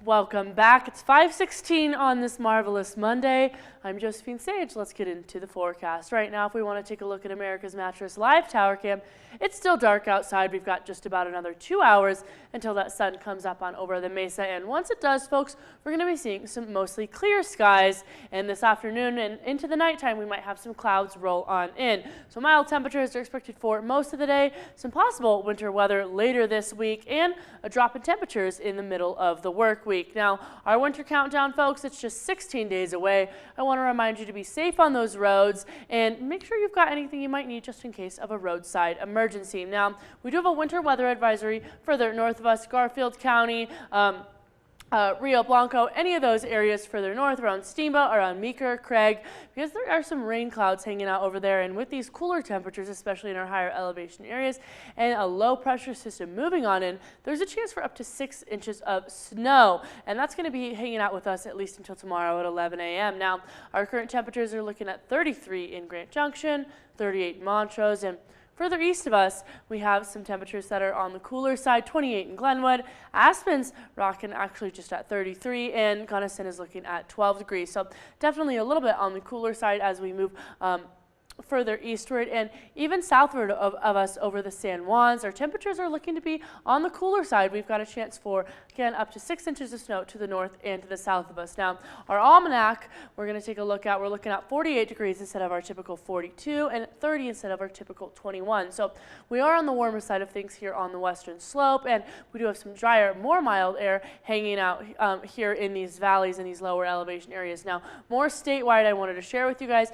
Welcome back. It's 5:16 on this marvelous Monday. I'm Josephine Sage. Let's get into the forecast. Right now, if we want to take a look at America's Mattress Live Tower Cam, it's still dark outside. We've got just about another 2 hours until that sun comes up on over the mesa. And once it does, folks, we're going to be seeing some mostly clear skies. And this afternoon and into the nighttime, we might have some clouds roll on in. So mild temperatures are expected for most of the day. Some possible winter weather later this week and a drop in temperatures in the middle of the work week. Now, our winter countdown, folks, it's just 16 days away. I want to remind you to be safe on those roads and make sure you've got anything you might need just in case of a roadside emergency. Now, we do have a winter weather advisory further north of us, Garfield County, Rio Blanco, any of those areas further north around Steamboat, around Meeker, Craig, because there are some rain clouds hanging out over there. And with these cooler temperatures, especially in our higher elevation areas, and a low pressure system moving on in, there's a chance for up to 6 inches of snow. And that's going to be hanging out with us at least until tomorrow at 11 a.m. Now, our current temperatures are looking at 33 in Grant Junction, 38 in Montrose, and further east of us, we have some temperatures that are on the cooler side, 28 in Glenwood. Aspen's rocking actually just at 33, and Gunnison is looking at 12 degrees. So definitely a little bit on the cooler side as we move further eastward and even southward of us over the San Juans. Our temperatures are looking to be on the cooler side. We've got a chance for, again, up to 6 inches of snow to the north and to the south of us. Now, our almanac, we're going to take a look at, we're looking at 48 degrees instead of our typical 42 and 30 instead of our typical 21. So we are on the warmer side of things here on the western slope, and we do have some drier, more mild air hanging out here in these valleys and these lower elevation areas. Now, more statewide I wanted to share with you guys.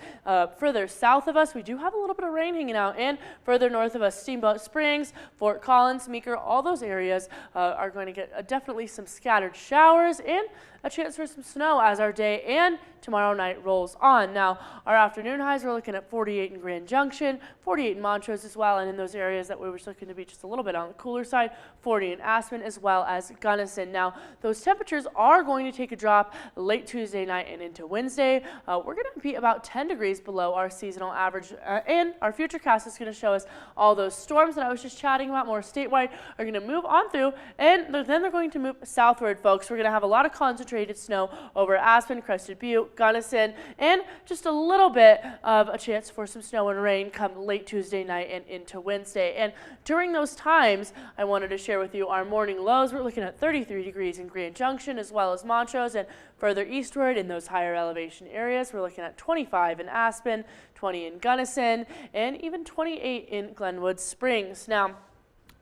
Further south of us, we do have a little bit of rain hanging out, and further north of us, Steamboat Springs, Fort Collins, Meeker, all those areas are going to get definitely some scattered showers and a chance for some snow as our day and tomorrow night rolls on. Now, our afternoon highs, we're looking at 48 in Grand Junction, 48 in Montrose as well, and in those areas that we were looking to be just a little bit on the cooler side, 40 in Aspen as well as Gunnison. Now, those temperatures are going to take a drop late Tuesday night and into Wednesday. We're going to be about 10 degrees below our seasonal average, and our futurecast is going to show us all those storms that I was just chatting about more statewide are going to move on through, and then they're going to move southward, folks. We're going to have a lot of concentrated snow over Aspen, Crested Butte, Gunnison, and just a little bit of a chance for some snow and rain come late Tuesday night and into Wednesday. And during those times, I wanted to share with you our morning lows. We're looking at 33 degrees in Grand Junction as well as Montrose, and further eastward in those higher elevation areas, we're looking at 25 in Aspen, 20 in Gunnison, and even 28 in Glenwood Springs. Now,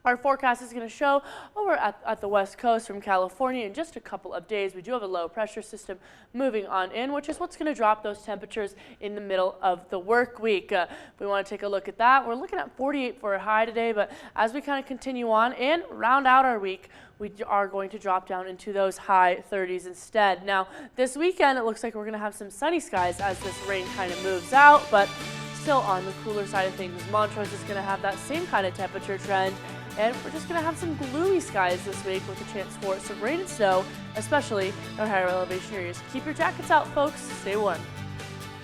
our forecast is going to show over at the west coast from California in just a couple of days. We do have a low pressure system moving on in, which is what's going to drop those temperatures in the middle of the work week. We want to take a look at that. We're looking at 48 for a high today, but as we kind of continue on and round out our week, we are going to drop down into those high 30s instead. Now, this weekend, it looks like we're going to have some sunny skies as this rain kind of moves out, but still on the cooler side of things. Montrose is going to have that same kind of temperature trend. And we're just going to have some gloomy skies this week with a chance for some rain and snow, especially in our higher elevation areas. Keep your jackets out, folks. Stay warm.